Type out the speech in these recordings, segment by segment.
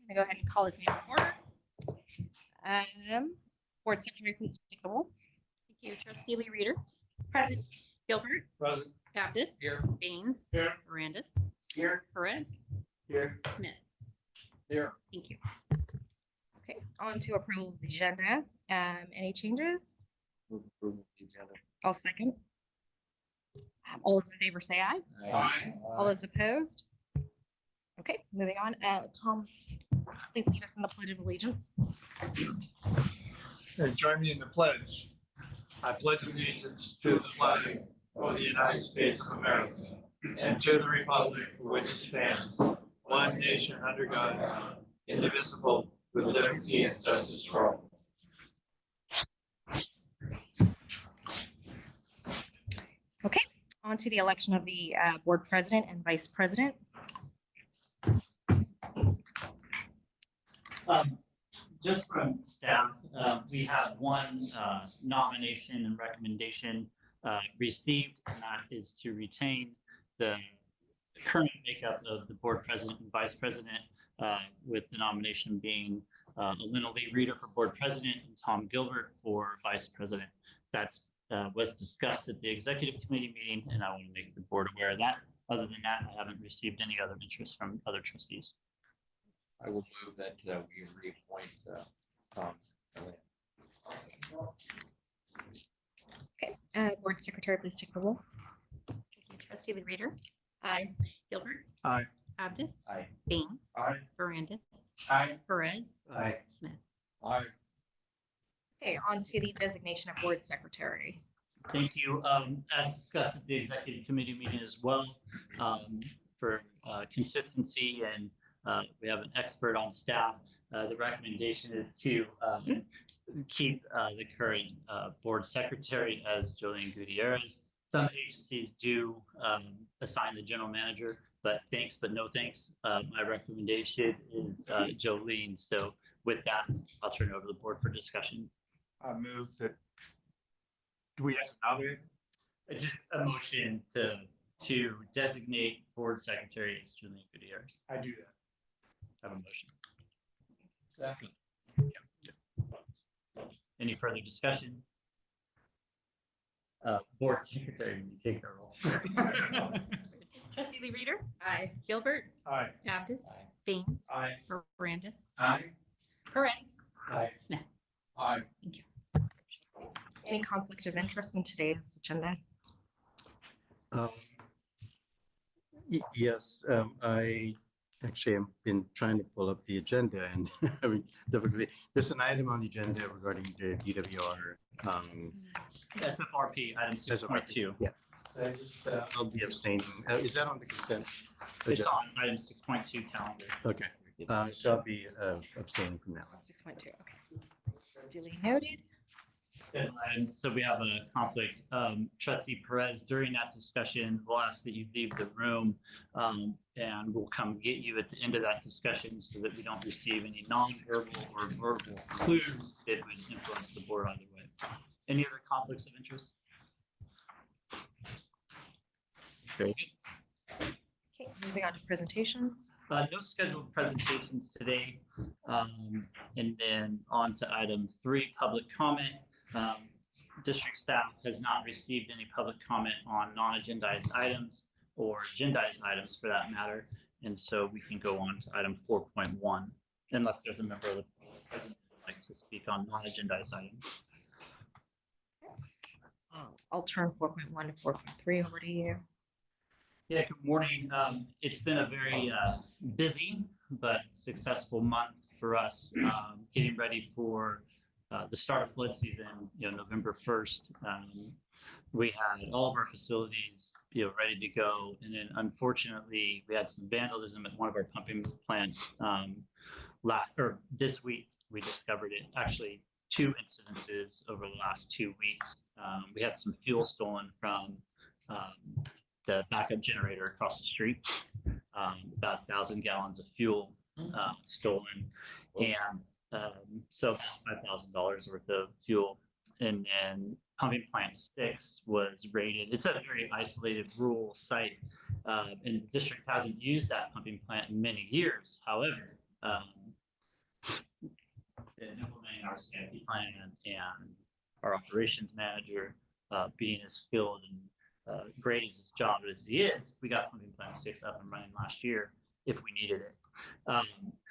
I'm going to go ahead and call this meeting to order. Board Secretary, please take the roll. Thank you. Trustee Lee Reader. Present. Gilbert. Present. Baptist. Here. Baines. Here. Mirandis. Here. Perez. Here. Smith. Here. Thank you. Okay, on to approval of the agenda. Any changes? Move approval of the agenda. I'll second. All those in favor say aye. Aye. All those opposed? Okay, moving on. Tom, please lead us in the Pledge of Allegiance. Join me in the pledge. I pledge allegiance to the flag of the United States of America and to the republic for which it stands, one nation under God, indivisible, with liberty and justice for all. Okay, on to the election of the board president and vice president. Just from staff, we have one nomination and recommendation received, and that is to retain the current makeup of the board president and vice president, with the nomination being Elena Lee Reader for board president and Tom Gilbert for vice president. That was discussed at the executive committee meeting, and I want to make the board aware of that. Other than that, I haven't received any other interest from other trustees. I will move that we reappoint Tom. Okay, board secretary, please take the roll. Thank you. Trustee Lee Reader. Aye. Gilbert. Aye. Baptist. Aye. Baines. Aye. Mirandis. Aye. Perez. Aye. Smith. Aye. Okay, on to the designation of board secretary. Thank you. As discussed at the executive committee meeting as well, for consistency, and we have an expert on staff. The recommendation is to keep the current board secretary as Jolene Gutierrez. Some agencies do assign the general manager, but thanks, but no thanks. My recommendation is Jolene. So with that, I'll turn it over to the board for discussion. I move that. Do we have to nominate? Just a motion to designate board secretary as Jolene Gutierrez. I do that. Have a motion. Second. Any further discussion? Board secretary, you take the roll. Trustee Lee Reader. Aye. Gilbert. Aye. Baptist. Aye. Baines. Aye. Mirandis. Aye. Perez. Aye. Smith. Aye. Thank you. Any conflict of interest in today's agenda? Yes, I actually have been trying to pull up the agenda and having difficulty. There's an item on the agenda regarding the DWR. SFRP item 6.2. Yeah, So I just, I'll be abstaining. Is that on the consent? It's agenda? on item 6.2 calendar. Okay, so I'll be abstaining from that one. 6.2, okay. Duly noted. Schedule item. So we have a conflict. Trustee Perez, during that discussion, we'll ask that you leave the room, and we'll come get you at the end of that discussion so that we don't receive any non-verbal or verbal clues that would influence the board either way. Any other conflicts of interest? Very Okay, moving on to presentations. No scheduled presentations today. And then on to item 3, public comment. District staff has not received any public comment on non-agendized items or agendized items for that matter. And so we can go on to item 4.1, unless there's a member of the president who would like to speak on non-agendized items. I'll turn 4.1 to 4.3 over to you. Yeah, good morning. It's been a very busy but successful month for us, getting ready for the start of flood season, November 1st. We had all of our facilities, ready to go. And then unfortunately, we had some vandalism at one of our pumping plants this week. We discovered it, actually 2 incidences over the last 2 weeks. We had some fuel stolen from the backup generator across the street, about 1,000 gallons of fuel stolen, and so $5,000 worth of fuel. And then pumping plant 6 was raided. It's a very isolated rural site, and the district hasn't used that pumping plant in many years. However, in implementing our CIP plan and our operations manager being as skilled and great as his job as he is, we got Pumping Plant 6 up and running last year if we needed it.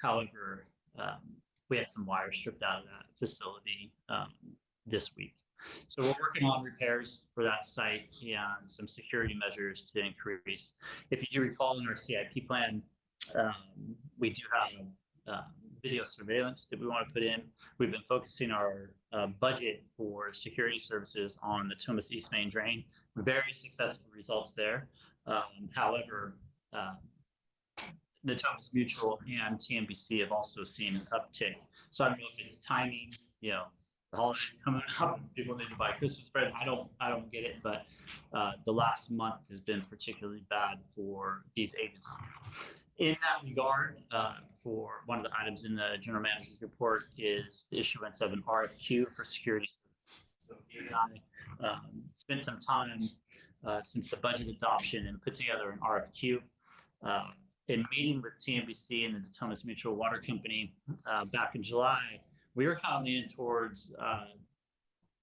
However, we had some wires stripped out of that facility this week. So we're working on repairs for that site and some security measures to increase. If you do recall in our CIP plan, we do have video surveillance that we want to put in. We've been focusing our budget for security services on the Thomas East Main Drain. Very successful results there. However, the Thomas Mutual and TNBC have also seen an uptick. So I don't know if it's timing, the holidays coming up, people need to buy Christmas bread. I don't get it, but the last month has been particularly bad for these agencies. In that regard, for one of the items in the general manager's report is the issuance of an RFQ for security. So Dave and I spent some time since the budget adoption and put together an RFQ. In meeting with TNBC and the Thomas Mutual Water Company back in July, we were kind of leaning towards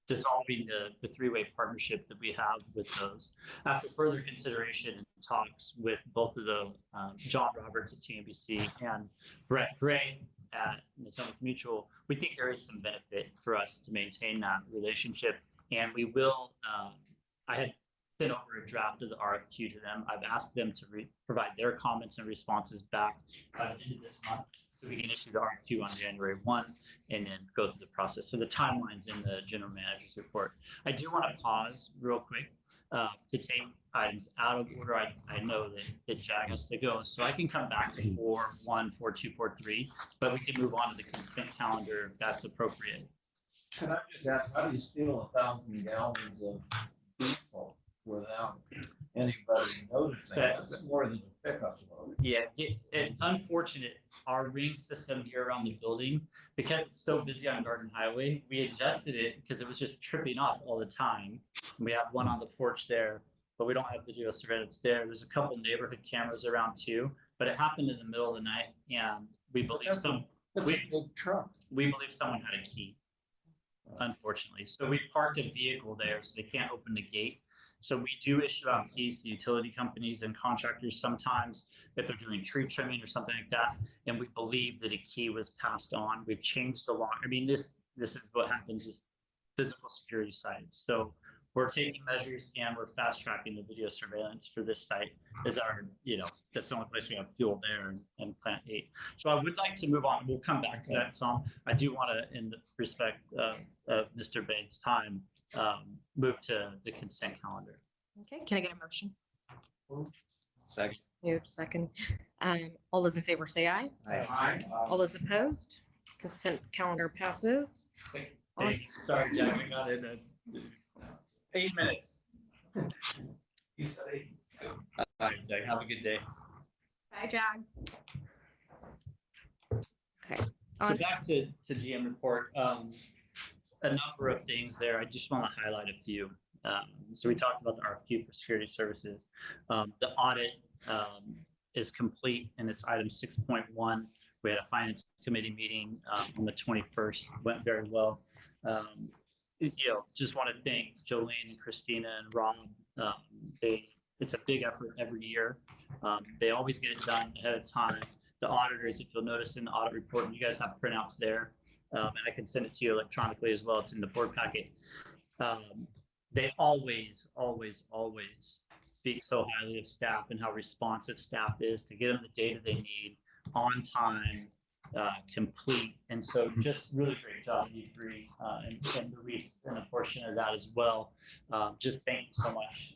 dissolving the three-way partnership that we have with those. After further consideration and talks with both of the John Roberts at TNBC and Brett Gray at the Thomas Mutual, we think there is some benefit for us to maintain that relationship. And we will, I had sent over a draft of the RFQ to them. I've asked them to provide their comments and responses back by the end of this month, so we can issue the RFQ on January 1 and then go through the process. So the timelines in the general manager's report. I do want to pause real quick to take items out of order. I know that Jag has to go, so I can come back to 4.1, 4.2, 4.3, but we can move on to the consent calendar if that's appropriate. Can I just ask, how do you steal 1,000 gallons of diesel without anybody noticing? That's more than a pickup load. Yeah, and unfortunate, our ring system here around the building, because it's so busy on Garden Highway, we adjusted it because it was just tripping off all the time. We have one on the porch there, but we don't have video surveillance there. There's a couple neighborhood cameras around too, but it happened in the middle of the night, and we believe That's a big truck. we believe someone had a key, unfortunately. So we parked a vehicle there so they can't open the gate. So we do issue out keys to utility companies and contractors sometimes if they're doing tree trimming or something like that. And we believe that a key was passed on. We've changed a lot. I mean, this is what happens with physical security sites. So we're taking measures and we're fast tracking the video surveillance for this site as our, that's the only place we have fuel there and Plant 8. So I would like to move on. We'll come back to that, Tom. I do want to, in the respect of Mr. Bates' time, move to the consent calendar. Okay, can I get a motion? Second. Moved, second. All those in favor say aye. Aye. All those opposed? Consent calendar passes. Hey, sorry, Jack, I got it in 8 minutes. You said 8. So, all right, Jack, have a good day. Bye, Jag. Okay. So back to GM report, a number of things there. I just want to highlight a few. So we talked about the RFQ for security services. The audit is complete and it's item 6.1. We had a finance committee meeting on the 21st, went very well. Just want to thank Jolene and Christina and Rob. It's a big effort every year. They always get it done ahead of time. The auditors, if you'll notice in the audit report, and you guys have printouts there, and I can send it to you electronically as well. It's in the board packet. They always speak so highly of staff and how responsive staff is to get them the data they need on time, complete. And so just really great job, you three, and Luis, and a portion of that as well. Just thank you so much.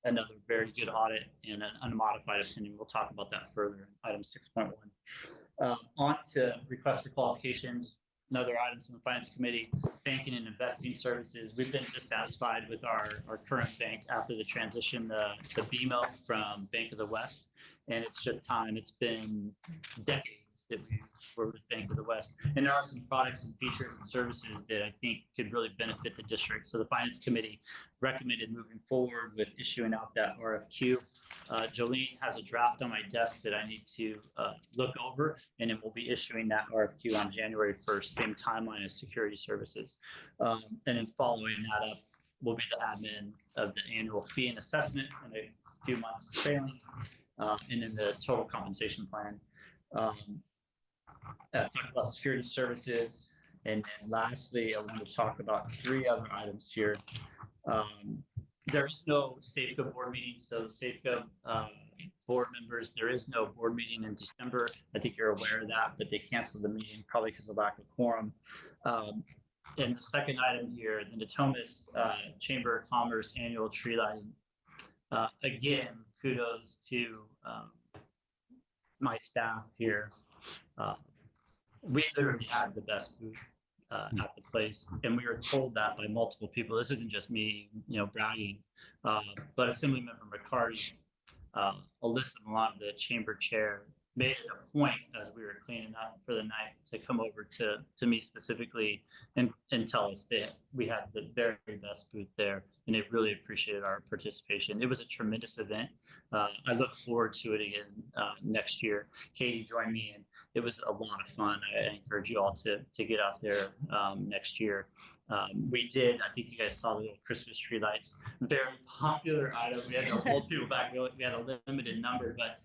Another very good audit and an unmodified opinion. We'll talk about that further in item 6.1. On to request for qualifications. Another item from the finance committee, banking and investing services. We've been dissatisfied with our current bank after the transition to BMO from Bank of the West. And it's just time. It's been decades that we were with Bank of the West. And there are some products and features and services that I think could really benefit the district. So the Finance Committee recommended moving forward with issuing out that RFQ. Jolene has a draft on my desk that I need to look over, and then we'll be issuing that RFQ on January 1st, same timeline as security services. And then following that up will be the admin of the annual fee and assessment in a few months trailing, and then the total compensation plan. Talk about security services. And then lastly, I want to talk about 3 other items here. There is no SAFCO board meeting, so SAFCO board members, there is no board meeting in December. I think you're aware of that, but they canceled the meeting probably because of lack of quorum. And the second item here, the Natomas Chamber of Commerce annual tree lighting. Again, kudos to my staff here. We literally had the best booth at the place, and we were told that by multiple people. This isn't just me, bragging, but Assemblymember McCarty, Alyssa Milan, the chamber chair, made it a point as we were cleaning up for the night to come over to me specifically and tell us that we had the very best booth there, and they really appreciated our participation. It was a tremendous event. I look forward to it again next year. Katie joined me, and it was a lot of fun. I encourage you all to get out there next year. We did, I think you guys saw the little Christmas tree lights, very popular item. We had to hold people back. We had a limited number, but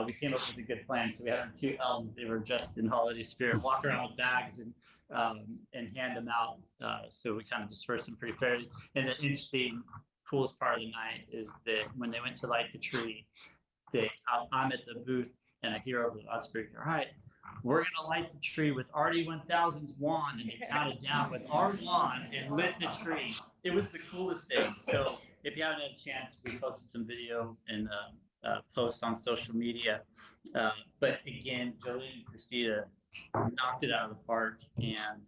we came up with a good plan. So we had 2 elves. They were dressed in holiday spirit, walk around with bags and hand them out. So we kind of dispersed them pretty fairly. And the interesting, coolest part of the night is that when they went to light the tree, I'm at the booth and I hear over the loudspeaker, all right, we're going to light the tree with RD1000's wand, and they counted down with our wand and lit the tree. It was the coolest thing. So if you haven't had a chance, we posted some video and post on social media. But again, Jolene and Christina knocked it out of the park, and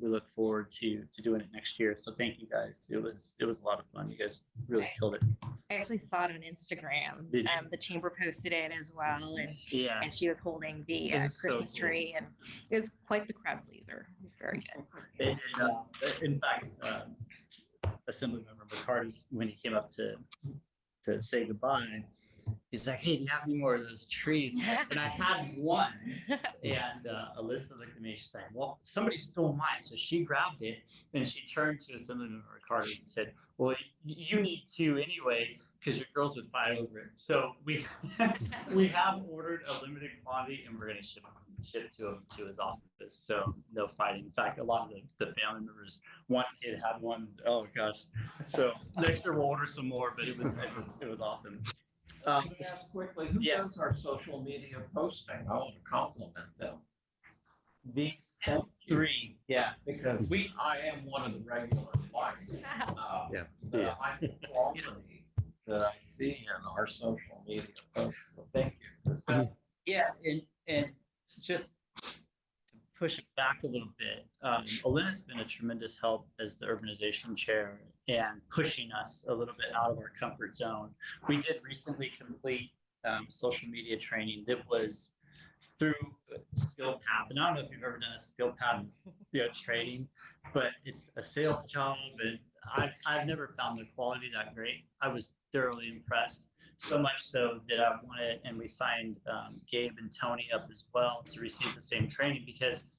we look forward to doing it next year. So thank you guys. It was a lot of fun. You guys really killed it. I actually saw it on Instagram. Did you? The chamber posted it as well, and Yeah. she was holding the It was so Christmas cool. tree, and it was quite the crowd pleaser. It was very good. In fact, Assemblymember McCarty, when he came up to say goodbye, he's like, "Hey, do you have any more of those trees?" And I had one, and Alyssa looked at me. She's like, "Well, somebody stole mine," so she grabbed it and she turned to Assemblymember McCarty and said, "Well, you need 2 anyway, because your girls would fight over it." So we have ordered a limited quantity, and we're going to ship to him to his office. So no fighting. In fact, a lot of the family members, one kid had one. Oh gosh. So next year we'll order some more, but it was awesome. Can I ask quickly, who Yes. does our social media posting? I want to compliment them These Thank you. 3, yeah. because I am one of the regular likes. Yeah. The high quality that I see in our social media posts. So thank you. Yeah, and just to push it back a little bit, Alina's been a tremendous help as the urbanization chair and pushing us a little bit out of our comfort zone. We did recently complete social media training that was through Skill Path, and I don't know if you've ever done a Skill Path training, but it's a sales job, and I've never found the quality that great. I was thoroughly impressed. So much so that I wanted, and we signed Gabe and Tony up as well to receive the same training because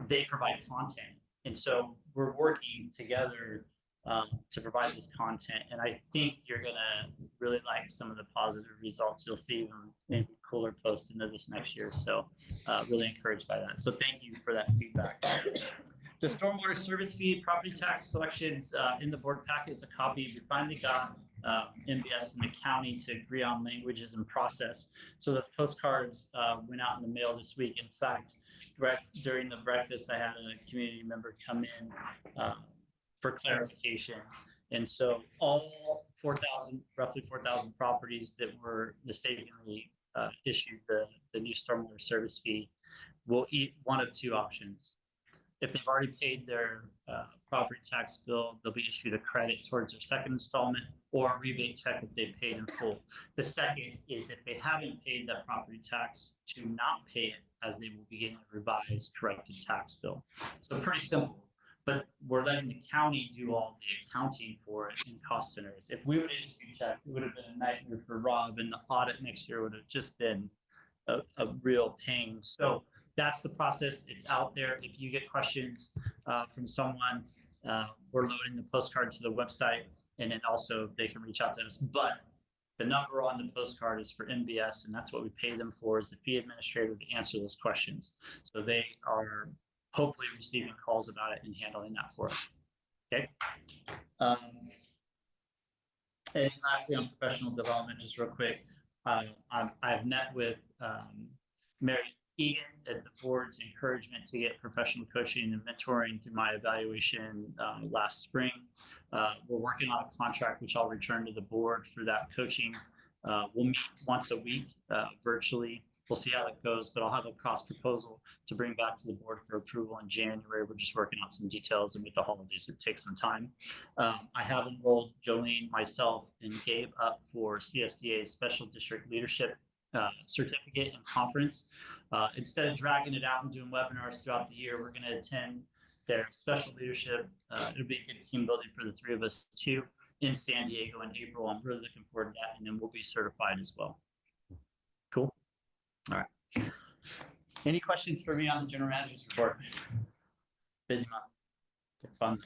they provide content. And so we're working together to provide this content. And I think you're going to really like some of the positive results you'll see when maybe cooler posts into this next year. So really encouraged by that. So thank you for that feedback. The stormwater service fee, property tax collections in the board packet is a copy. We finally got MBS and the county to agree on languages and process. So those postcards went out in the mail this week. In fact, right during the breakfast, I had a community member come in for clarification. And so all 4,000, roughly 4,000 properties that were mistakenly issued the new stormwater service fee will eat one of 2 options. If they've already paid their property tax bill, they'll be issued a credit towards their second installment or a rebate check if they paid in full. The second is if they haven't paid that property tax, to not pay it as they will be getting a revised corrected tax bill. So pretty simple, but we're letting the county do all the accounting for it in cost centers. If we would have issued checks, it would have been a nightmare for Rob, and the audit next year would have just been a real pain. So that's the process. It's out there. If you get questions from someone, we're loading the postcard to the website, and then also they can reach out to us. But the number on the postcard is for MBS, and that's what we pay them for, is the fee administrator to answer those questions. So they are hopefully receiving calls about it and handling that for us. Okay. And lastly, on professional development, just real quick, I've met with Mary Egan at the board's encouragement to get professional coaching and mentoring through my evaluation last spring. We're working on a contract, which I'll return to the board for that coaching. We'll meet once a week virtually. We'll see how it goes, but I'll have a cost proposal to bring back to the board for approval in January. We're just working on some details, and with the holidays, it takes some time. I have enrolled Jolene, myself, and Gabe up for CSDA's Special District Leadership Certificate and Conference. Instead of dragging it out and doing webinars throughout the year, we're going to attend their special leadership. It'll be a good team building for the three of us too in San Diego in April. I'm really looking forward to that, and then we'll be certified as well. Cool. All right. Any questions for me on the general manager's report? Busy month. Fun.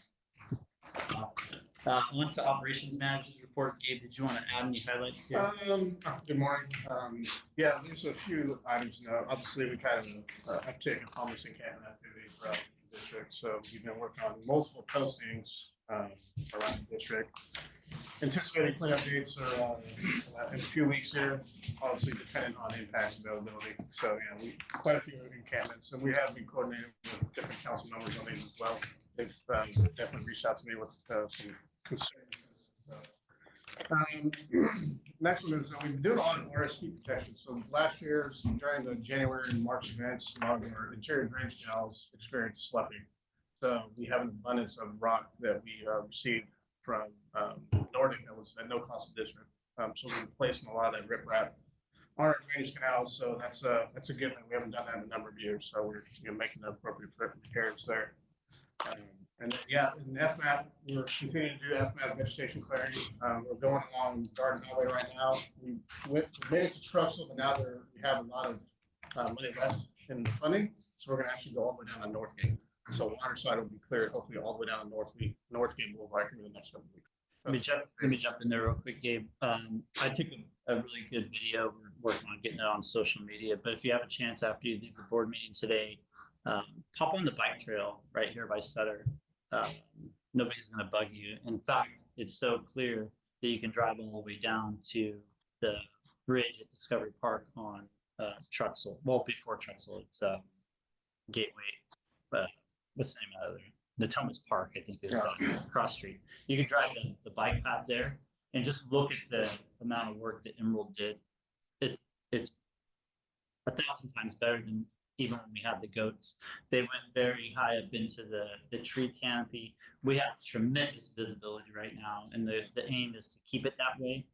On to operations manager's report. Gabe, did you want to add any highlights here? Good morning. Yeah, there's a few items now. Obviously, we've had an uptick in homeless encampment activity throughout the district. So we've been working on multiple postings around the district. Anticipating cleanup dates are in a few weeks here, obviously dependent on impact availability. So yeah, we quite a few encampments, and we have been coordinating with different council members on these as well. They've definitely reached out to me with some concerns. Next one is we've been doing a lot of RSP protection. So last year, during the January and March events, a lot of our interior drainage canals experienced sloughing. So we have an abundance of rock that we received from Nordic that was at no cost to district. So we're replacing a lot of that riprap on our drainage canals. So that's a good thing. We haven't done that in a number of years. So we're making the appropriate repairs there. And then, yeah, in FMAP, we're continuing to do FMAP vegetation clarity. We're going along Garden Highway right now. We made it to Trussell, but now we have a lot of money left in the funding. So we're going to actually go all the way down to Northgate. So water side will be cleared, hopefully all the way down to Northgate Boulevard in the next couple of weeks. Let me jump in there real quick, Gabe. I took a really good video. We're working on getting it on social media, but if you have a chance after you leave the board meeting today, pop on the bike trail right here by Sutter. Nobody's going to bug you. In fact, it's so clear that you can drive all the way down to the bridge at Discovery Park on Truxell. Well, before Truxell, it's Gateway. What's the name of it? Natomas Park, I think, is the cross street. You can drive the bike path there and just look at the amount of work that Emerald did. It's 1,000 times better than even when we had the goats. They went very high up into the tree canopy. We have tremendous visibility right now, and the aim is to keep it that way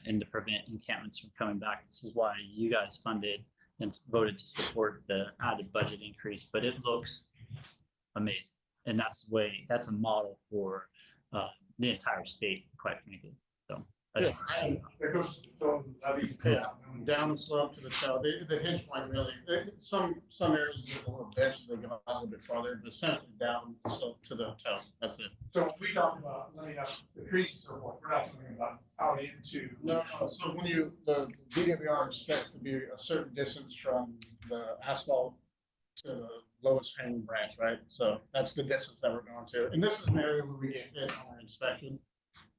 and to prevent encampments from coming back. This is why you guys funded and voted to support the added budget increase, but it looks amazing. And that's a model for the entire state, quite frankly. So That goes to the levee, down the slope to the tail. The hinge point really. Some areas there's a little bench, they go a little bit farther, but essentially down the slope to the tail. That's it. So when we talk about letting up the trees and so forth, we're not talking about out into. No. So when the DWR expects to be a certain distance from the asphalt to the lowest hanging branch, right? So that's the distance that we're going to. And this is an area where we get hit on our inspection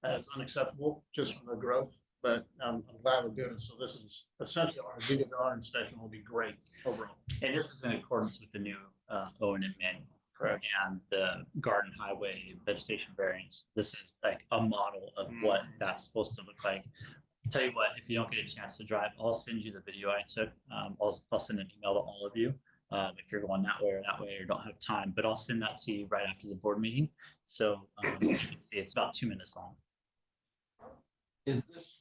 as unacceptable just from the growth. But I'm glad we're doing it. So this is essentially our DWR inspection will be great overall. And this is in accordance with the new O&M manual. Correct. And the Garden Highway vegetation variance. This is like a model of what that's supposed to look like. Tell you what, if you don't get a chance to drive, I'll send you the video I took. I'll send an email to all of you. If you're going that way or don't have time, but I'll send that to you right after the board meeting. So you can see it's about 2 minutes long. Is this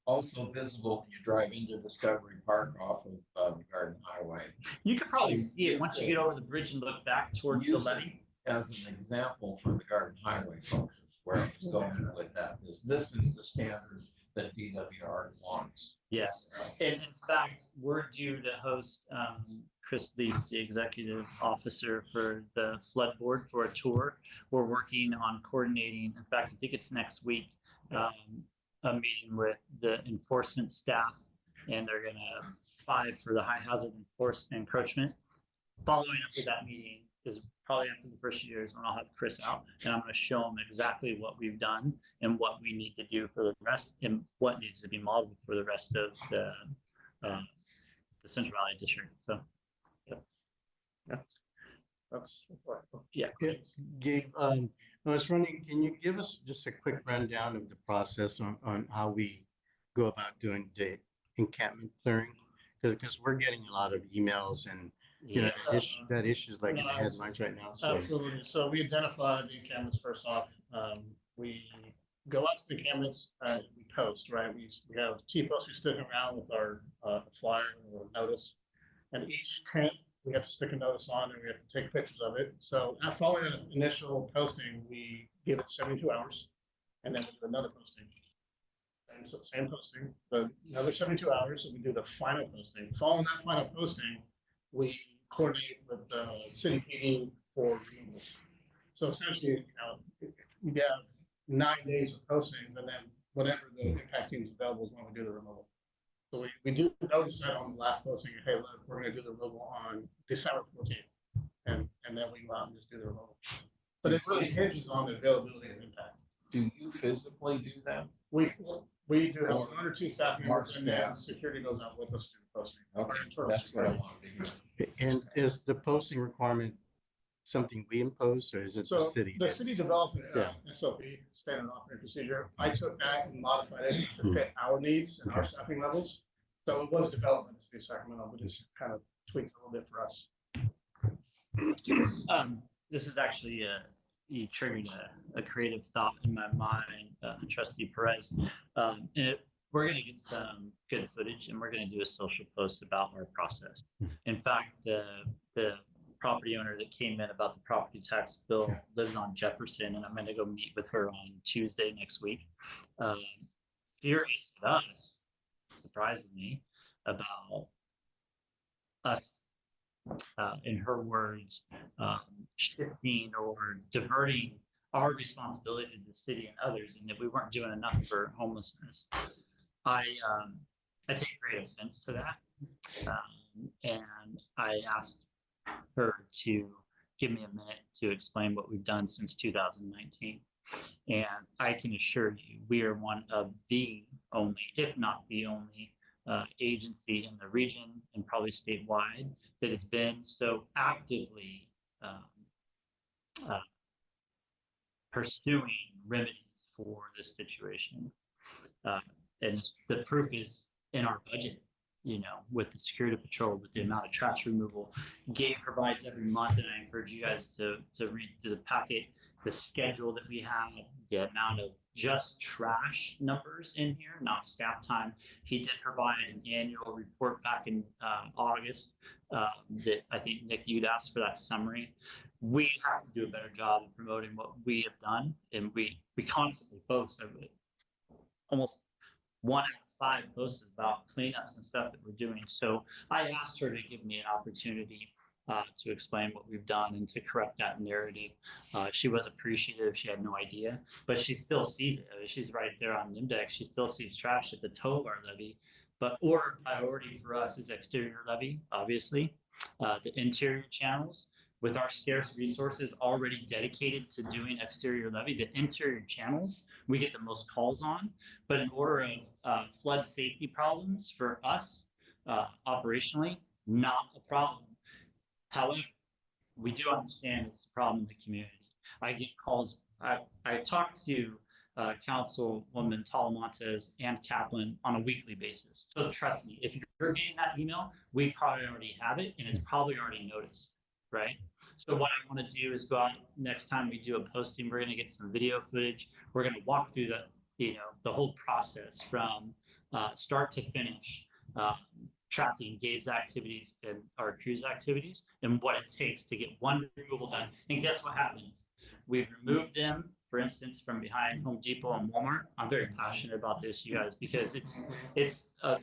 Also visible when you drive into Discovery Park off of the Garden Highway. You could probably So see it once you get over the bridge and look back towards the Use it levee. as an example for the Garden Highway folks, is where I was going with that, is this is the standard that DWR wants. Yes, and in fact, we're due to host Chris Lee, the executive officer for the flood board, for a tour. We're working on coordinating. In fact, I think it's next week. A meeting with the enforcement staff, and they're gonna five for the high hazard enforcement encroachment. Following up with that meeting is probably after the first year is when I'll have Chris out, and I'm gonna show him exactly what we've done and what we need to do for the rest, and what needs to be modeled for the rest of the Central Valley District. So, That's what. yeah. Gabe, I was wondering, can you give us just a quick rundown of the process on how we go about doing the encampment clearing? Because we're getting a lot of emails and, you know, that issue's like in the headlines right now. So Absolutely. So we identify the encampments first off. We go out to the encampments, we post, right? We have T-posts we stick around with our flyer or notice. And each tent, we have to stick a notice on and we have to take pictures of it. So following that initial posting, we give it 72 hours and then we do another posting. Same posting, but another 72 hours. So we do the final posting. Following that final posting, we coordinate with the city PD for removals. So essentially, you have 9 days of postings, and then whenever the impact team is available is when we do the removal. So we do notice that on the last posting, hey, look, we're going to do the removal on December 14th, and then we go out and just do the removal. But it really hinges on the availability of impact. Do you physically do that? We do have 1 or 2 staff members, and then security goes out with us to the posting. Okay, Our internal that's what I security. wanted to hear. and is the posting requirement something we impose, or is it So the city? the city developed an Yeah. SOP, standard operating procedure. I took that and modified it to fit our needs and our staffing levels. So it was developed in the city of Sacramento, but it's kind of tweaked a little bit for us. This is actually you triggered a creative thought in my mind, Trustee Perez. We're going to get some good footage, and we're going to do a social post about our process. In fact, the property owner that came in about the property tax bill lives on Jefferson, and I'm going to go meet with her on Tuesday next week. Furious at us, surprisingly, about us, in her words, shifting or diverting our responsibility to the city and others, and that we weren't doing enough for homelessness. I take great offense to that, and I asked her to give me a minute to explain what we've done since 2019. And I can assure you, we are one of the only, if not the only, agency in the region and probably statewide that has been so actively pursuing remedies for this situation. And the proof is in our budget, you know, with the security patrol, with the amount of trash removal Gabe provides every month. And I encourage you guys to read through the packet, the schedule that we have, the amount of just trash numbers in here, not staff time. He did provide an annual report back in August that I think, Nick, you'd asked for that summary. We have to do a better job of promoting what we have done, and we constantly post over it. Almost 1 out of 5 posts about cleanups and stuff that we're doing. So I asked her to give me an opportunity to explain what we've done and to correct that narrative. She was appreciative. She had no idea, but she still sees it. I mean, she's right there on Nimdex. She still sees trash at the toe of our levee. But order priority for us is exterior levee, obviously. The interior channels, with our scarce resources already dedicated to doing exterior levee, the interior channels we get the most calls on. But in order of flood safety problems for us, operationally, not a problem. However, we do understand it's a problem in the community. I get calls. I talk to Councilwoman Talamontes and Kaplan on a weekly basis. So trust me, if you're getting that email, we probably already have it, and it's probably already noticed, right? So what I want to do is go out next time we do a posting. We're going to get some video footage. We're going to walk through the whole process from start to finish, tracking Gabe's activities and our crew's activities and what it takes to get one removal done. And guess what happens? We've removed them, for instance, from behind Home Depot and Walmart. I'm very passionate about this, you guys, because it's a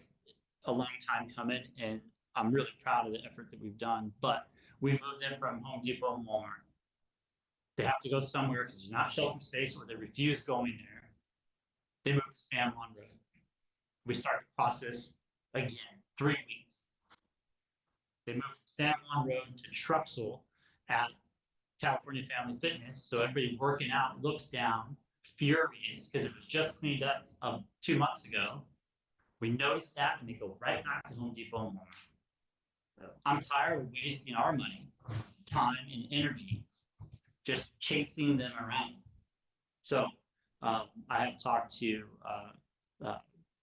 long time coming, and I'm really proud of the effort that we've done. But we moved them from Home Depot and Walmart. They have to go somewhere because there's not shelter space, or they refuse going there. They moved to San Juan Road. We start the process again, 3 weeks. They moved from San Juan Road to Truxell at California Family Fitness. So everybody working out looks down, furious, because it was just cleaned up 2 months ago. We notice that, and they go right back to Home Depot and Walmart. I'm tired of wasting our money, time, and energy just chasing them around. So I have talked to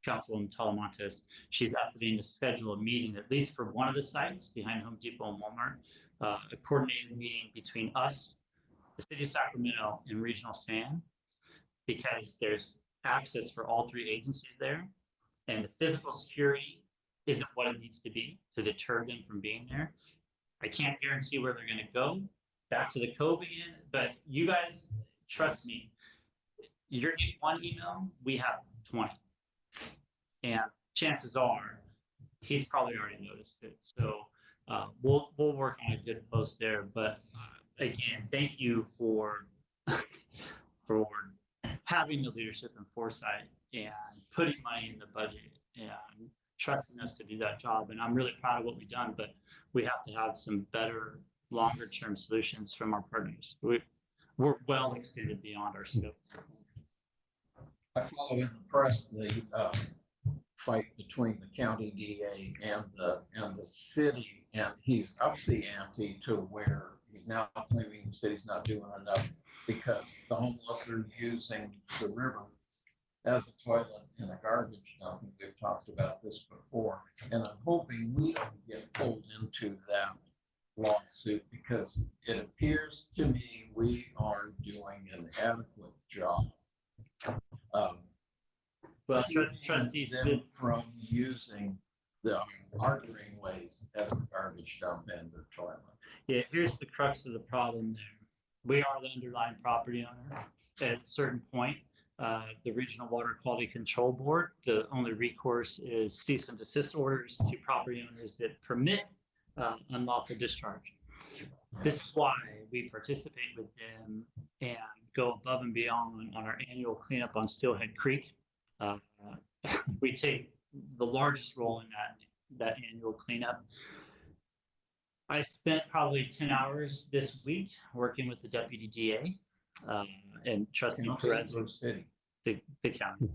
Councilwoman Talamantes. She's asking to schedule a meeting, at least for one of the sites behind Home Depot and Walmart, a coordinated meeting between us, the city of Sacramento, and Regional SAN, because there's access for all three agencies there, and the physical security isn't what it needs to be to deter them from being there. I can't guarantee where they're going to go. Back to the cove again, but you guys, trust me, you're getting one email, we have 20. And chances are he's probably already noticed it. So we'll work on a good post there. But again, thank you for having the leadership and foresight and putting money in the budget and trusting us to do that job. And I'm really proud of what we've done, but we have to have some better longer term solutions from our partners. We're well extended beyond our scope. I follow in the press the fight between the county DA and the city, and he's up the ante to where he's now claiming the city's not doing enough because the homeless are using the river as a toilet and a garbage dump. We've talked about this before, and I'm hoping we don't get pulled into that lawsuit because it appears to me we aren't doing an adequate job of Trustees them from using our greenways as a garbage dump and their toilet. Yeah, here's the crux of the problem there. We are the underlying property owner. At a certain point, the Regional Water Quality Control Board, the only recourse is cease and desist orders to property owners that permit unlawful discharge. This is why we participate with them and go above and beyond on our annual cleanup on Steelhead Creek. We take the largest role in that annual cleanup. I spent probably 10 hours this week working with the deputy DA and Trustee Perez, the county.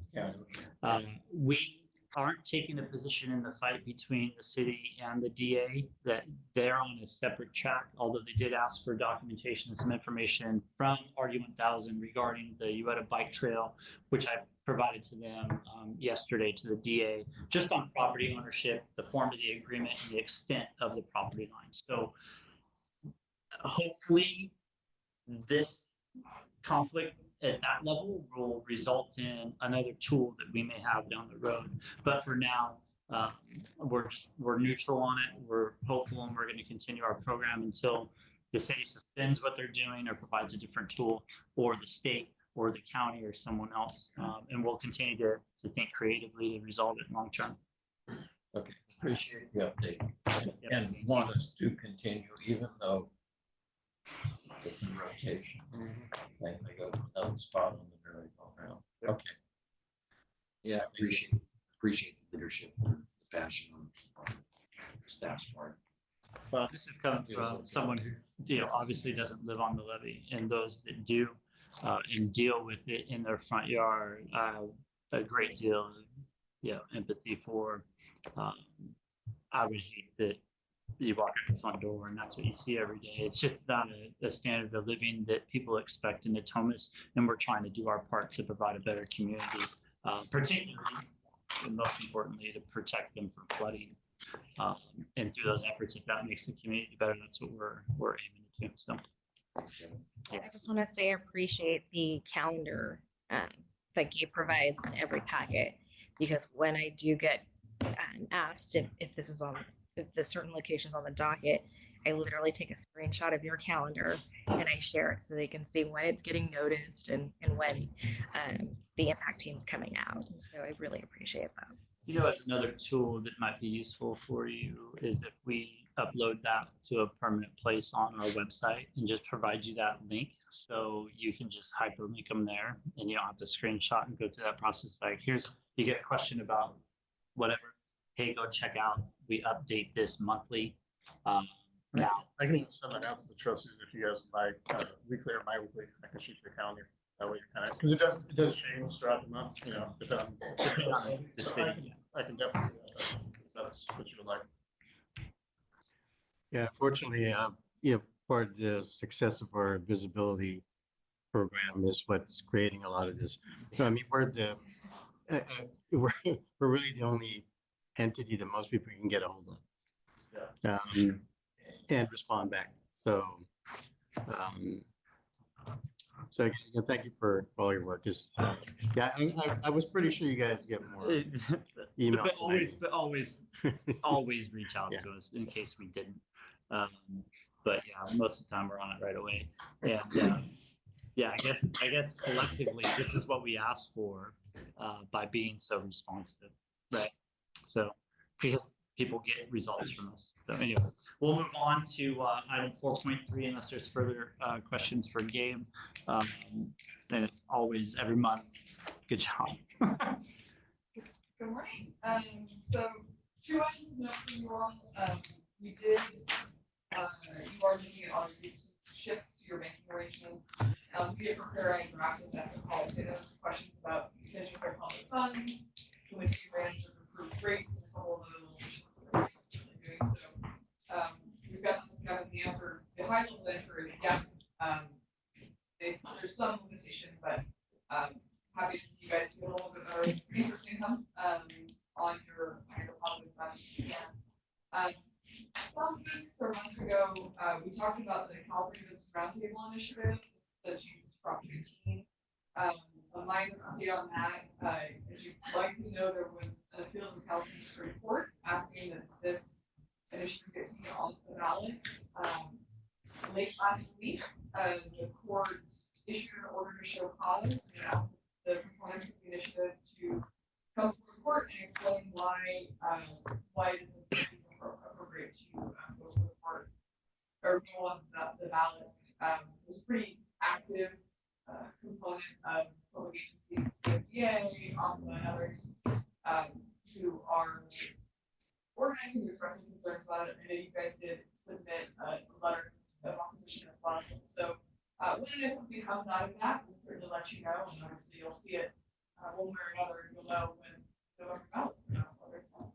We aren't taking a position in the fight between the city and the DA, that they're on a separate track, although they did ask for documentation and some information from RD1000 regarding the Ueda bike trail, which I provided to them yesterday to the DA, just on property ownership, the form of the agreement, and the extent of the property line. So hopefully this conflict at that level will result in another tool that we may have down the road. But for now, we're neutral on it. We're hopeful, and we're going to continue our program until the city suspends what they're doing or provides a different tool, or the state or the county or someone else. And we'll continue to think creatively to resolve it long term. Okay, appreciate the update and want us to continue even though it's in rotation. They go to another spot on the merry-go-round. Okay. Yeah, appreciate the leadership, and the passion on staff's part. Well, this is coming from someone who, obviously doesn't live on the levee, and those that do and deal with it in their front yard, a great deal of empathy for. I would hate that you walk out the front door and that's what you see every day. It's just not a standard of living that people expect in Natomas, and we're trying to do our part to provide a better community, particularly and most importantly to protect them from flooding. And through those efforts, if that makes the community better, that's what we're aiming to do. So I just want to say I appreciate the calendar that Gabe provides in every packet. because when I do get asked if this is on, if the certain location's on the docket, I literally take a screenshot of your calendar and I share it so they can see when it's getting noticed and when the impact team's coming out. So I really appreciate that. You know, as another tool that might be useful for you is if we upload that to a permanent place on our website and just provide you that link. So you can just hyperlink them there and you don't have to screenshot and go through that process. Like, here's, you get a question about whatever. Hey, go check out. We update this monthly. Now, I can even send that out to the trustees if you guys would like, weekly or bi-weekly. I can shoot you a calendar. That way you kind of, because it does change throughout the month, you know, depending on the so city. I can definitely do that. If that's what you would like. Yeah, fortunately, part of the success of our visibility program is what's creating a lot of this. So, I mean, we're really the only entity that most people can get a hold of. And respond back. So, again, thank you for all your work. Yeah, I was pretty sure you guys get more emails. But always reach out Yeah. to us in case we didn't. But yeah, most of the time we're on it right away. And yeah, I guess collectively this is what we asked for by being so responsive, right? So because people get results from us. So anyway, we'll move on to item 4.3 unless there's further questions for Gabe. And always every month. Good job. Good morning. So 2 items of note for you all. We did, you are looking at obviously shifts to your banking arrangements. We did prepare a draft investment policy. There was questions about potential for public funds, to which we range of approved rates and a couple of other limitations that we're doing. So we've got the answer. The high level answer is yes. There's some limitation, but happy to see you guys get a little bit better interest income on your public funds. Yeah. Some weeks or months ago, we talked about the California Business Roundtable Initiative, the Chief Prop 18. A minor update on that. As you likely know, there was an appeal to the California Supreme Court asking that this initiative gets to get onto the ballots. Late last week, the court issued an order to show cause and asked the components of the initiative to come before the court and explain why it is appropriate to go to the court or go on the ballots. It was a pretty active component of public agencies, FDA, OMBA, and others who are organizing and expressing concerns about it. I know you guys did submit a letter of opposition as well. So when it is something comes out of that, we'll certainly let you know. And obviously you'll see it one way or another, and you'll know when the ballots come out, whether it's not.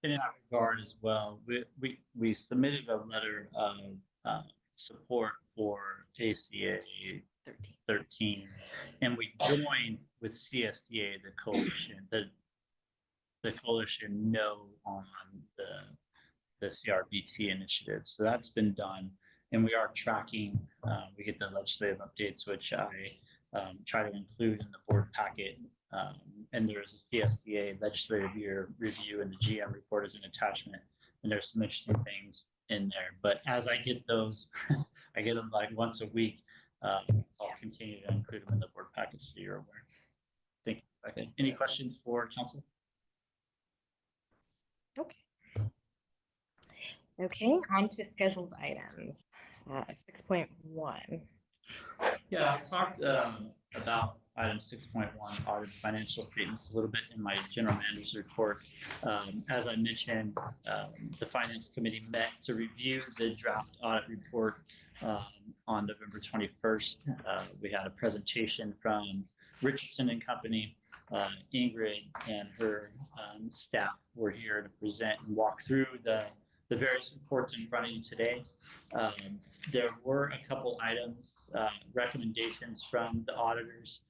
In that regard as well, we submitted a letter of support for ACA 13, and we joined with CSDA, the coalition, the coalition no on the CRBT initiative. So that's been done, and we are tracking. We get the legislative updates, which I try to include in the board packet. And there is a CSDA legislative year review, and the GM report is an attachment, and there's some interesting things in there. But as I get those, I get them like once a week. I'll continue to include them in the board packet so you're aware. Thank you. Okay. Any questions for council? Okay, on to scheduled items. 6.1. Yeah, I talked about item 6.1, audit financial statements, a little bit in my general manager's report. As I mentioned, the finance committee met to review the draft audit report on November 21st. We had a presentation from Richardson and Company. Ingrid and her staff were here to present and walk through the various reports in front of you today. There were a couple items, recommendations from the auditors.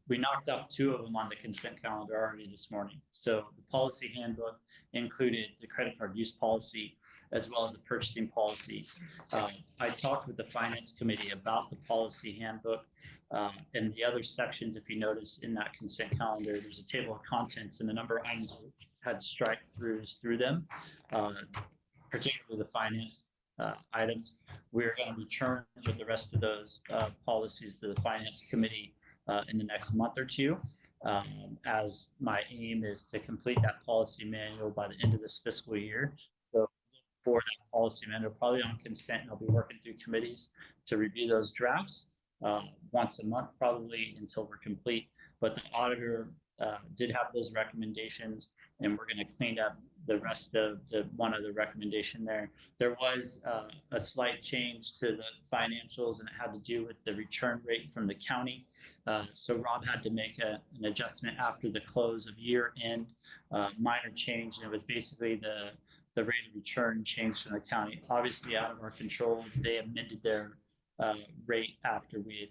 We knocked off 2 of them on the consent calendar already this morning. So the policy handbook included the credit card use policy as well as the purchasing policy. I talked with the finance committee about the policy handbook, And the other sections, if you notice in that consent calendar, there's a table of contents and the number of items had strike throughs through them, particularly the finance items. We're going to return with the rest of those policies to the finance committee in the next month or two. As my aim is to complete that policy manual by the end of this fiscal year. So for that policy manual, probably on consent, and I'll be working through committees to review those drafts once a month, probably until we're complete. But the auditor did have those recommendations, and we're going to clean up the rest of the one other recommendation there. There was a slight change to the financials, and it had to do with the return rate from the county. So Rob had to make an adjustment after the close of year end, minor change, and it was basically the rate of return changed from the county. Obviously out of our control. They amended their rate after we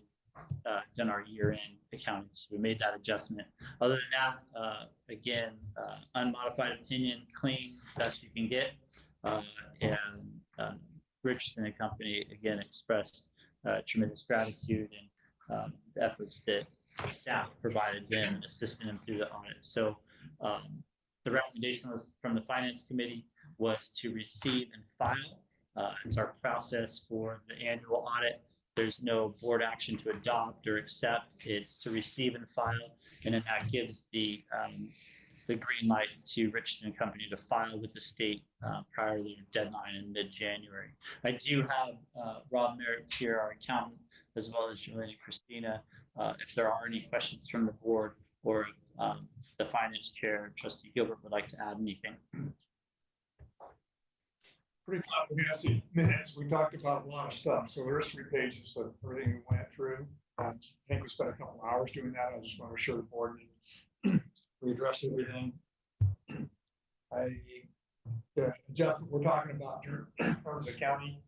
had done our year-end accounting. So we made that adjustment. Other than that, again, unmodified opinion, clean, best you can get. And Richardson and Company, again, expressed tremendous gratitude and the efforts that staff provided them, assisting them through the audit. So the recommendation was from the Finance Committee was to receive and file. It's our process for the annual audit. There's no board action to adopt or accept. It's to receive and file, and then that gives the green light to Richardson and Company to file with the state prior to the deadline in mid-January. I do have Rob Merritt here, our accountant, as well as Julian and Christina. If there are any questions from the board, or if the finance chair, Trustee Gilbert, would like to add anything. Pretty comprehensive minutes. We talked about a lot of stuff. So there's 3 pages of everything we went through. I think we spent a couple of hours doing that. I just want to assure the board that we addressed everything. The adjustment we're talking about in terms of the county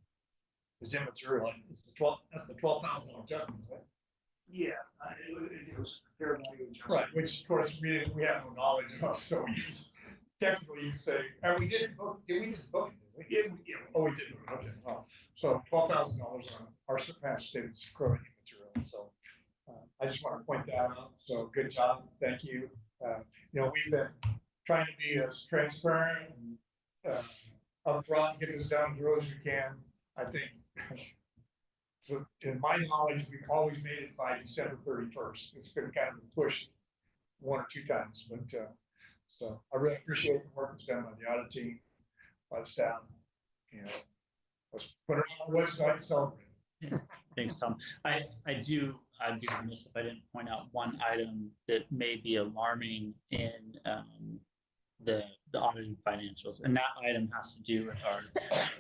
is immaterial. It's that's the $12,000 adjustment, right? Yeah, it was a fair value adjustment. Right, which of course we have no knowledge of, so technically you say, and we didn't book it, did we? Yeah. Oh, we did, okay, oh, so $12,000 on our past state's clearly immaterial, so I just want to point that out, so good job, thank you. We've been trying to be as transparent and upfront, get this done as early as we can. I think, so in my knowledge, we've always made it by December 31st. It's been kind of pushed 1 or 2 times, but so I really appreciate the work that's done by the audit team, by the staff. Let's put it on the website and celebrate. Thanks, Tom. I'd be remiss if I didn't point out one item that may be alarming in the audited financials, and that item has to do with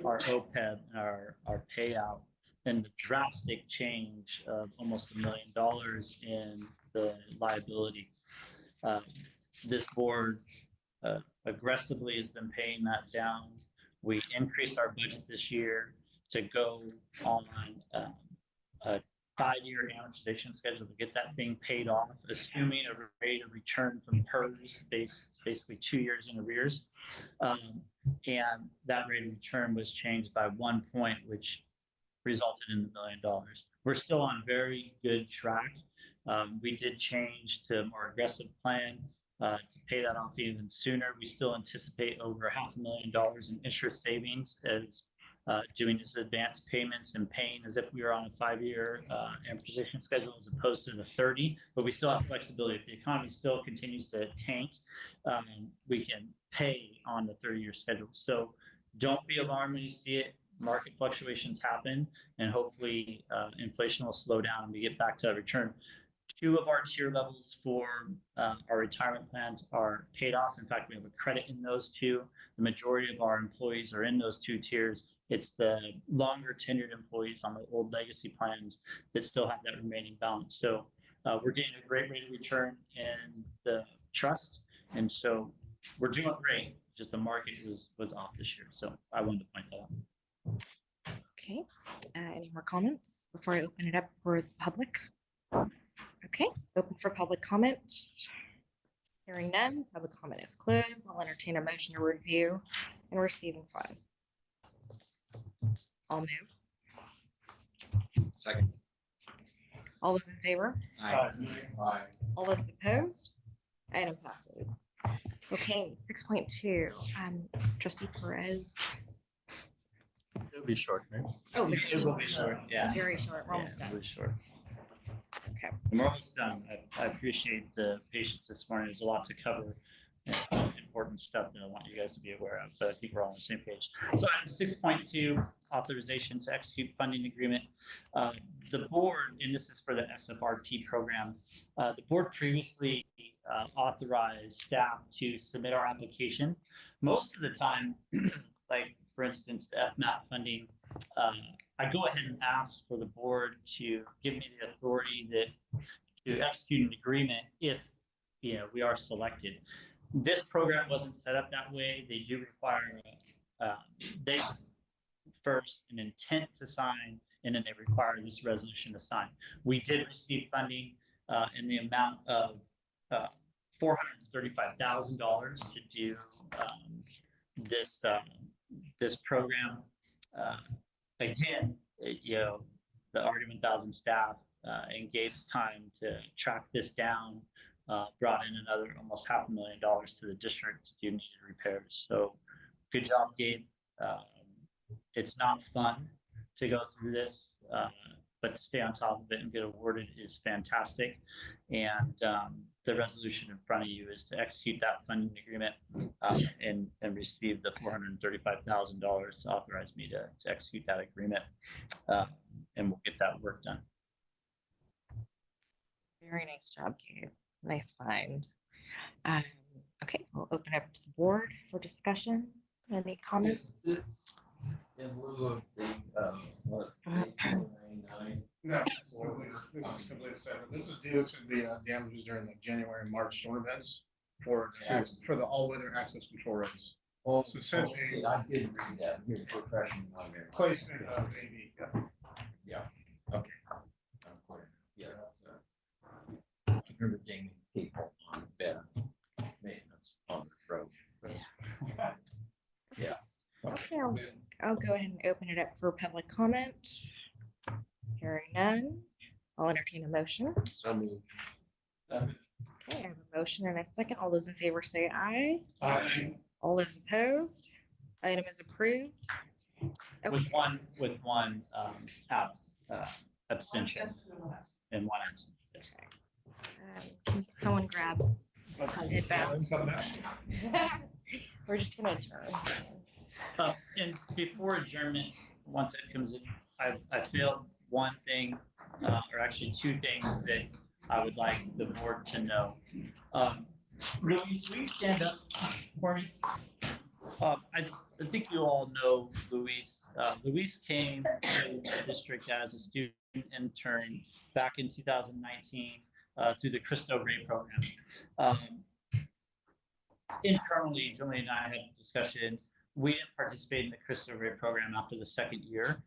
our OPEB and our payout, and the drastic change of almost $1 million in the liability. This board aggressively has been paying that down. We increased our budget this year to go on a 5-year amortization schedule to get that thing paid off, assuming a rate of return from PERS basically 2 years in arrears. And that rate of return was changed by 1 point, which resulted in $1 million. We're still on very good track. We did change to a more aggressive plan to pay that off even sooner. We still anticipate over $500,000 in interest savings as doing these advance payments and paying as if we were on a 5-year amortization schedule as opposed to the 30, but we still have flexibility. If the economy still continues to tank, we can pay on the 30-year schedule. So don't be alarmed when you see it. Market fluctuations happen, and hopefully inflation will slow down and we get back to a return. 2 of our tier levels for our retirement plans are paid off. In fact, we have a credit in those 2. The majority of our employees are in those 2 tiers. It's the longer tenured employees on the old legacy plans that still have that remaining balance. So we're getting a great rate of return in the trust. And so we're doing great. Just the market was off this year. So I wanted to point that out. Okay, any more comments before I open it up for the public? Okay, open for public comment. Hearing none, public comment is closed. I'll entertain a motion to review and receive and file. I'll move. Second. All those in favor? Aye. All those opposed? Item passes. Okay, 6.2, trustee Perez. It'll be short, right? Oh, very It will be short, yeah. Very short, we're almost Yeah, done. really short. Okay. And we're almost done. I appreciate the patience this morning. There's a lot to cover. Important stuff that I want you guys to be aware of, but I think we're all on the same page. So item 6.2, authorization to execute funding agreement. The board, and this is for the SFRP program, the board previously authorized staff to submit our application. Most of the time, like for instance, the FMAP funding, I go ahead and ask for the board to give me the authority to execute an agreement if we are selected. This program wasn't set up that way. They do require they first an intent to sign, and then they require this resolution to sign. We did receive funding in the amount of $435,000 to do this this program. Again, the RD1000 staff and Gabe's time to track this down brought in another almost $500,000 to the district to do needed repairs. So good job, Gabe. It's not fun to go through this, but to stay on top of it and get awarded is fantastic. And the resolution in front of you is to execute that funding agreement and receive the $435,000 to authorize me to execute that agreement, and we'll get that work done. Very nice job, Gabe. Nice find. Okay, we'll open up to the board for discussion. Any comments? Is this in lieu of the, what's page 99? No, this is completely separate. This is due to the damages during the January and March storm events for the all-weather access control roads. Oh, So essentially- okay, I did read that, your profession on there. Placement of AV. Yeah, okay. I'm clear. Yeah, that's, I remember dinging people on bed maintenance on the road. Yes. Okay, I'll go ahead and open it up for public comment. Hearing none, I'll entertain a motion. So moved. Okay, I have a motion and a second. All those in favor say aye. Aye. All those opposed? Item is approved. With one abstention and one absent. Yes. Can someone grab it back? Come back. We're just gonna adjourn. And before adjournment, once it comes in, I failed one thing, or actually two things that I would like the board to know. Luis, will you stand up for me? I think you all know Luis. Luis came to the district as a student intern back in 2019 through the Cristo Ray program. Internally, Julie and I had discussions. We didn't participate in the Cristo Ray program after the second year,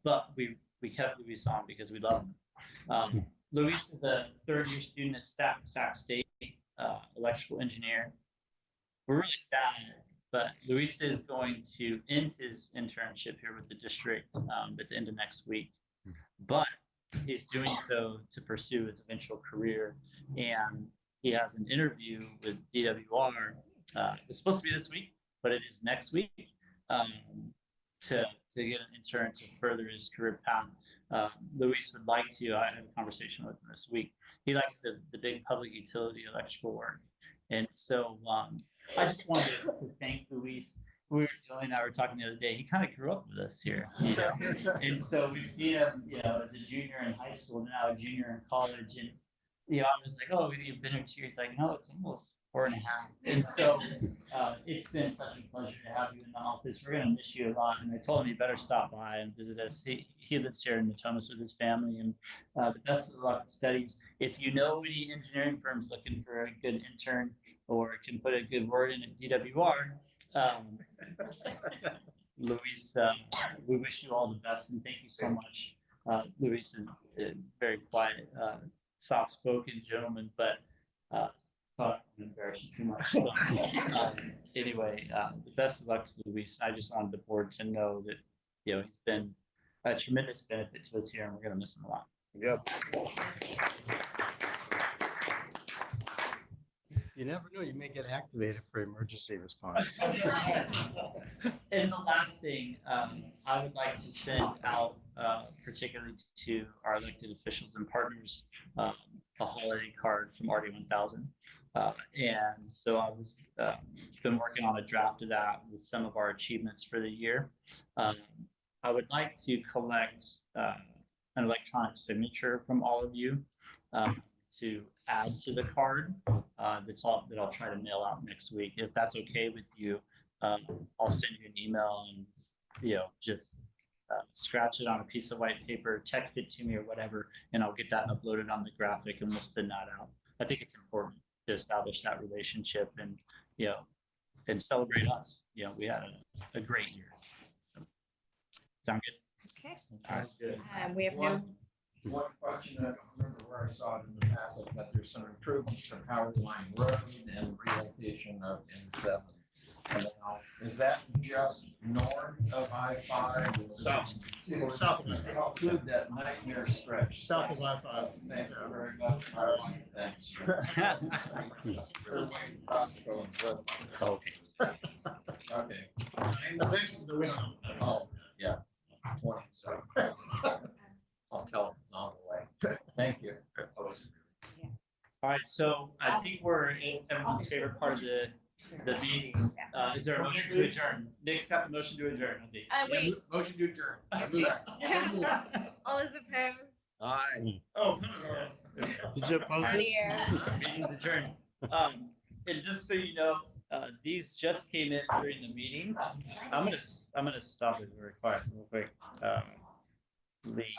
but we kept Luis on because we love him. Luis is a third-year student at Sac State, electrical engineer. We're really sad, but Luis is going to end his internship here with the district at the end of next week. But he's doing so to pursue his eventual career, and he has an interview with DWR. It's supposed to be this week, but it is next week to get an intern to further his career path. Luis would like to. I had a conversation with him this week. He likes the big public utility electrical work, and so I just wanted to thank Luis. Julie and I were talking the other day. He kind of grew up with us here, and so we've seen him, as a junior in high school, now a junior in college, and I was like, "Oh, you've been here 2 years." Like, no, it's almost 4.5. And so it's been such a pleasure to have you in the office. We're gonna miss you a lot, and I told him you better stop by and visit us. He lives here in Natomas with his family, and the best of luck with studies. If you know any engineering firms looking for a good intern or can put a good word in at DWR. Luis, we wish you all the best and thank you so much. Luis is a very quiet, soft-spoken gentleman, but thought I wouldn't embarrass you too much. So, anyway, the best of luck to Luis. I just wanted the board to know that he's been a tremendous benefit to us here, and we're going to miss him a lot. Yep. You never know, you may get activated for emergency response. And the last thing, I would like to send out, particularly to our elected officials and partners, a holiday card from RD1000. And so I was been working on a draft of that with some of our achievements for the year. I would like to collect an electronic signature from all of you to add to the card. That I'll try to mail out next week. If that's okay with you, I'll send you an email and just scratch it on a piece of white paper, text it to me or whatever, and I'll get that uploaded on the graphic and we'll send that out. I think it's important to establish that relationship and and celebrate us. We had a great year. Sound good? Okay. Sounds good. We have no. One question, I don't remember where I saw it in the packet, but there's some improvements to Power Line Road and relocation of N7. Now, is that just north of I-5? South. South of I-5. Include that nightmare stretch. South of I-5. Thank you very much. Power Line, thanks. Costco and Flip. Okay. This is the winner. Oh, yeah. 20, so. I'll tell them it's on the way. Thank you. All right, so I think we're in everyone's favorite part of the meeting. Is there a motion to adjourn? Nick's got the motion to adjourn. I think. Wait. Motion to adjourn. All is opposed. Aye. Oh, Did you oppose Out it? here. meeting's adjourned. And just so you know, these just came in during the meeting. I'm gonna stop it real quick. Lee.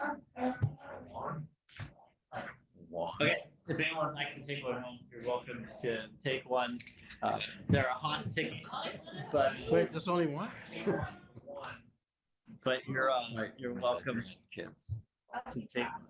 Okay, if anyone would like to take one home, you're welcome to take one. They're a hot ticket, but Wait, there's only one? you're welcome Kids. to take one.